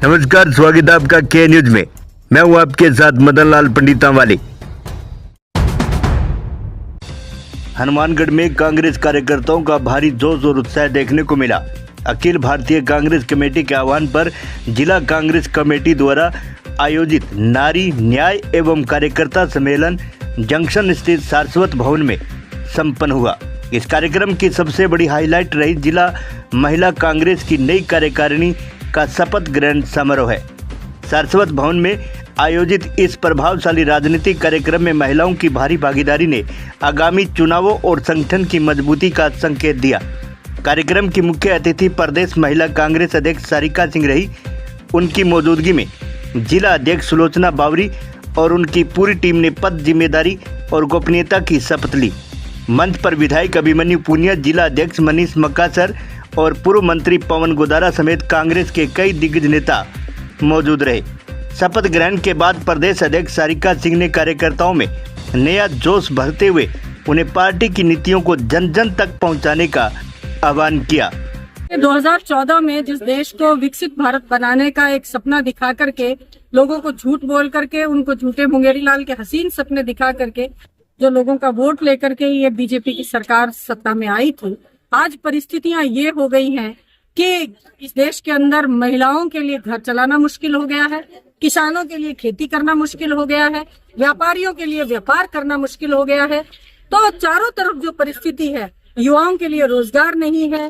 नमस्कार, स्वागत है आपका के न्यूज में। मैं हूं आपके साथ मदन लाल पंडिता वाली। हनुमानगढ़ में कांग्रेस कार्यकर्ताओं का भारी जोश और उत्साह देखने को मिला। अखिल भारतीय कांग्रेस कमेटी के आह्वान पर जिला कांग्रेस कमेटी द्वारा आयोजित नारी न्याय एवं कार्यकर्ता सम्मेलन जंक्शन स्थित सारस्वत भवन में संपन्न हुआ। इस कार्यक्रम की सबसे बड़ी हाईलाइट रही जिला महिला कांग्रेस की नई कार्यकारिणी का शपथ ग्रहण समारोह है। सारस्वत भवन में आयोजित इस प्रभावशाली राजनीतिक कार्यक्रम में महिलाओं की भारी भागीदारी ने आगामी चुनावों और संगठन की मजबूती का संकेत दिया। कार्यक्रम की मुख्य अतिथि प्रदेश महिला कांग्रेस अध्यक्ष सारिका सिंह रही। उनकी मौजूदगी में जिला अध्यक्ष सुलोचना बावरी और उनकी पूरी टीम ने पद जिम्मेदारी और गोपनीयता की शपथ ली। मंच पर विधायक अभिमन्यु पुनिया, जिला अध्यक्ष मनीष मक्कासर और पूर्व मंत्री पवन गोदारा समेत कांग्रेस के कई दिग्गज नेता मौजूद रहे। शपथ ग्रहण के बाद प्रदेश अध्यक्ष सारिका सिंह ने कार्यकर्ताओं में नया जोश भरते हुए उन्हें पार्टी की नीतियों को जन जन तक पहुंचाने का आह्वान किया। 2014 में जिस देश को विकसित भारत बनाने का एक सपना दिखा करके, लोगों को झूठ बोल करके, उनको झूठे मुंगेरी लाल के हसीन सपने दिखा करके जो लोगों का वोट लेकर के ये बीजेपी की सरकार सत्ता में आई थी, आज परिस्थितियां ये हो गई हैं कि इस देश के अंदर महिलाओं के लिए घर चलाना मुश्किल हो गया है, किसानों के लिए खेती करना मुश्किल हो गया है, व्यापारियों के लिए व्यापार करना मुश्किल हो गया है। तो चारों तरफ जो परिस्थिति है, युवाओं के लिए रोजगार नहीं है,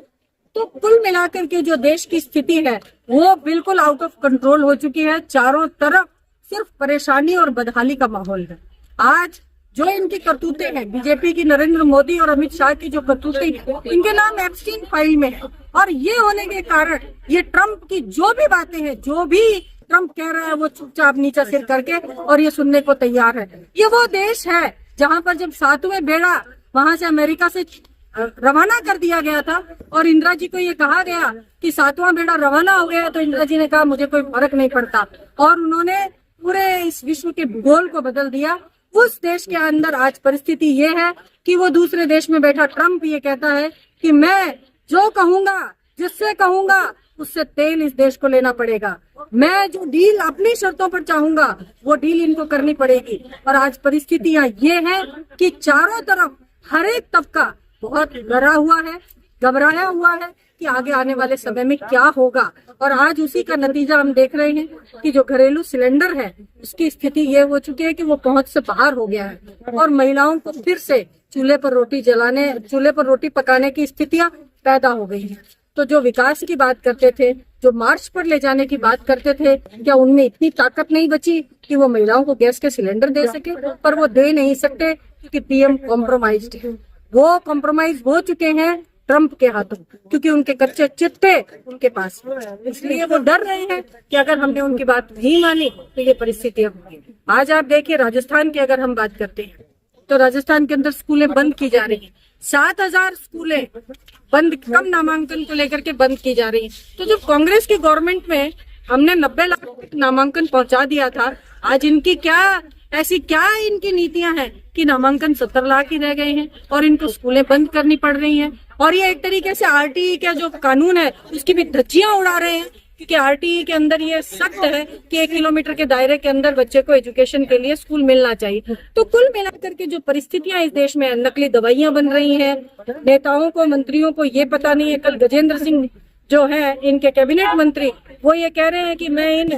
तो कुल मिलाकर के जो देश की स्थिति है वो बिल्कुल आउट ऑफ कंट्रोल हो चुकी है। चारों तरफ सिर्फ परेशानी और बदहाली का माहौल है। आज जो इनकी करतूतें हैं, बीजेपी की नरेंद्र मोदी और अमित शाह की जो करतूतें हैं, इनके नाम एप्स्टीन फाइल में है। और ये होने के कारण ये ट्रंप की जो भी बातें हैं, जो भी ट्रंप कह रहा है, वो चुपचाप नीचा सिर करके और ये सुनने को तैयार है। ये वो देश है जहाँ पर जब 7वें बेड़ा वहां से अमेरिका से रवाना कर दिया गया था और इंदिरा जी को ये कहा गया कि 7वां बेड़ा रवाना हो गया, तो इंदिरा जी ने कहा मुझे कोई फर्क नहीं पड़ता और उन्होंने पूरे इस विश्व के भूगोल को बदल दिया। उस देश के अंदर आज परिस्थिति ये है कि वो दूसरे देश में बैठा ट्रंप ये कहता है कि मैं जो कहूंगा, जिससे कहूंगा उससे तेल इस देश को लेना पड़ेगा, मैं जो डील अपनी शर्तों पर चाहूंगा वो डील इनको करनी पड़ेगी। और आज परिस्थितियां ये हैं कि चारों तरफ हर एक तबका बहुत डरा हुआ है, घबराया हुआ है कि आगे आने वाले समय में क्या होगा। और आज उसी का नतीजा हम देख रहे हैं कि जो घरेलू सिलेंडर है उसकी स्थिति ये हो चुकी है कि वो पहुंच से बाहर हो गया है और महिलाओं को फिर से चूल्हे पर रोटी पकाने की स्थितियां पैदा हो गई हैं। तो जो विकास की बात करते थे, जो मार्च पर ले जाने की बात करते थे, क्या उनमें इतनी ताकत नहीं बची कि वो महिलाओं को गैस के सिलेंडर दे सके? पर वो दे नहीं सकते क्योंकि पीएम कॉम्प्रोमाइज्ड है। वो कॉम्प्रोमाइज हो चुके हैं ट्रंप के हाथों, क्योंकि उनके कच्चे चिट्टे उनके पास, इसलिए वो डर रहे हैं कि अगर हमने उनकी बात नहीं मानी तो ये परिस्थितियां होंगी। आज आप देखिए राजस्थान की अगर हम बात करते हैं तो राजस्थान के अंदर स्कूलें बंद की जा रही हैं। 7000 स्कूलें बंद, कम नामांकन को लेकर के बंद की जा रही है। तो जब कांग्रेस की गवर्नमेंट में हमने 90 लाख नामांकन पहुंचा दिया था, आज इनकी क्या इनकी नीतियां हैं कि नामांकन 70 लाख ही रह गए हैं और इनको स्कूलें बंद करनी पड़ रही हैं। और ये एक तरीके से आरटीई का जो कानून है उसकी भी धज्जियां उड़ा रहे हैं, क्योंकि आरटीई के अंदर ये सख्त है कि 1 किलोमीटर के दायरे के अंदर बच्चे को एजुकेशन के लिए स्कूल मिलना चाहिए। तो कुल मिलाकर के जो परिस्थितियां इस देश में, नकली दवाइयां बन रही हैं, नेताओं को, मंत्रियों को ये पता नहीं है। कल गजेंद्र सिंह जो है इनके कैबिनेट मंत्री, वो ये कह रहे हैं कि मैं इन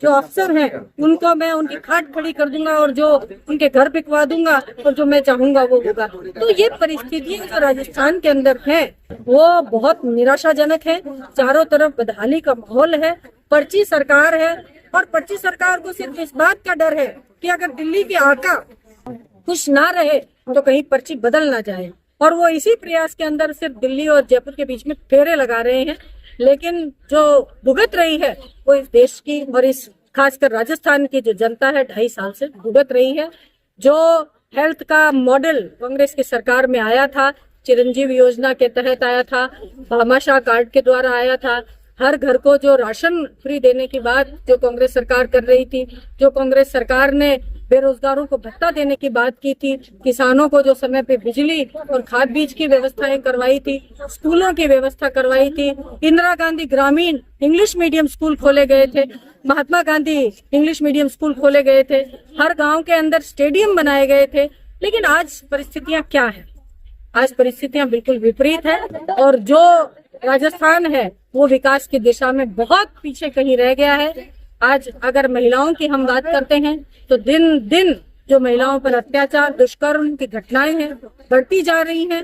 जो अफसर हैं उनको मैं उनकी खाट खड़ी कर दूंगा और जो उनके घर बिकवा दूंगा और जो मैं चाहूंगा वो होगा। तो ये परिस्थितियां जो राजस्थान के अंदर है वो बहुत निराशाजनक है। चारों तरफ बदहाली का माहौल है, पर्ची सरकार है और पर्ची सरकार को सिर्फ इस बात का डर है कि अगर दिल्ली के आका खुश ना रहे तो कहीं पर्ची बदल ना जाए। और वो इसी प्रयास के अंदर सिर्फ दिल्ली और जयपुर के बीच में फेरे लगा रहे हैं। लेकिन जो भुगत रही है वो इस देश की और इस खासकर राजस्थान की जो जनता है 2.5 साल से भुगत रही है। जो हेल्थ का मॉडल कांग्रेस की सरकार में आया था, चिरंजीवी योजना के तहत आया था, भामाशाह कार्ड के द्वारा आया था, हर घर को जो राशन फ्री देने की बात जो कांग्रेस सरकार कर रही थी, जो कांग्रेस सरकार ने बेरोजगारों को भत्ता देने की बात की थी, किसानों को जो समय पे बिजली और खाद बीज की व्यवस्थाएं करवाई थी, स्कूलों की व्यवस्था करवाई थी, इंदिरा गांधी ग्रामीण इंग्लिश मीडियम स्कूल खोले गए थे, Mahatma Gandhi English medium school खोले गए थे, हर गांव के अंदर स्टेडियम बनाए गए थे। लेकिन आज परिस्थितियां क्या है? आज परिस्थितियां बिल्कुल विपरीत है और जो राजस्थान है वो विकास की दिशा में बहुत पीछे कहीं रह गया है। आज अगर महिलाओं की हम बात करते हैं तो दिन दिन जो महिलाओं पर अत्याचार, दुष्कर्म की घटनाएं हैं बढ़ती जा रही हैं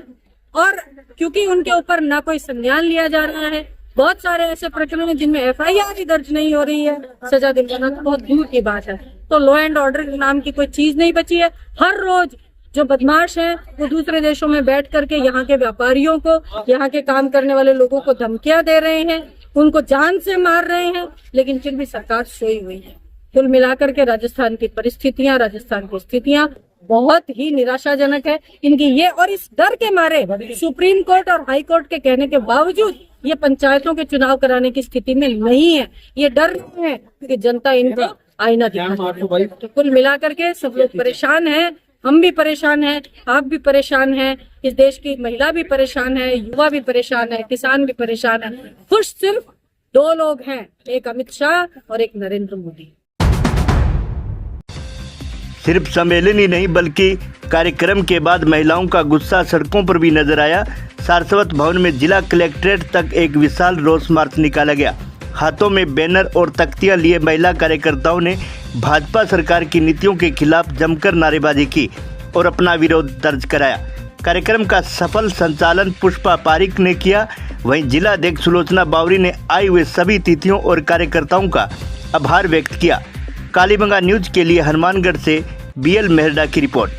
और क्योंकि उनके ऊपर ना कोई संज्ञान लिया जा रहा है, बहुत सारे ऐसे प्रकरण हैं जिनमें FIR ही दर्ज नहीं हो रही है, सजा दिलवाना तो बहुत दूर की बात है। तो लॉ एंड ऑर्डर नाम की कोई चीज नहीं बची है। हर रोज जो बदमाश हैं वो दूसरे देशों में बैठ करके यहाँ के व्यापारियों को, यहाँ के काम करने वाले लोगों को धमकियां दे रहे हैं, उनको जान से मार रहे हैं, लेकिन फिर भी सरकार सोई हुई है। कुल मिलाकर के राजस्थान की परिस्थितियां, राजस्थान की स्थितियां बहुत ही निराशाजनक है। इनकी ये और इस डर के मारे सुप्रीम कोर्ट और हाई कोर्ट के कहने के बावजूद ये पंचायतों के चुनाव कराने की स्थिति में नहीं है। ये डर है कि जनता इनको आईना दिखाएगी। तो कुल मिलाकर के सब लोग परेशान हैं, हम भी परेशान हैं, आप भी परेशान हैं, इस देश की महिला भी परेशान है, युवा भी परेशान है, किसान भी परेशान है। खुश सिर्फ दो लोग हैं, एक अमित शाह और एक नरेंद्र मोदी। सिर्फ सम्मेलन ही नहीं बल्कि कार्यक्रम के बाद महिलाओं का गुस्सा सड़कों पर भी नजर आया। सारस्वत भवन में जिला कलेक्ट्रेट तक एक विशाल रोष मार्च निकाला गया। हाथों में बैनर और तख्तियां लिए महिला कार्यकर्ताओं ने भाजपा सरकार की नीतियों के खिलाफ जमकर नारेबाजी की और अपना विरोध दर्ज कराया। कार्यक्रम का सफल संचालन पुष्पा पारिक ने किया। वहीं जिला अध्यक्ष सुलोचना बावरी ने आए हुए सभी अतिथियों और कार्यकर्ताओं का आभार व्यक्त किया। कालीबंगा न्यूज के लिए हनुमानगढ़ से BL मेहरडा की रिपोर्ट।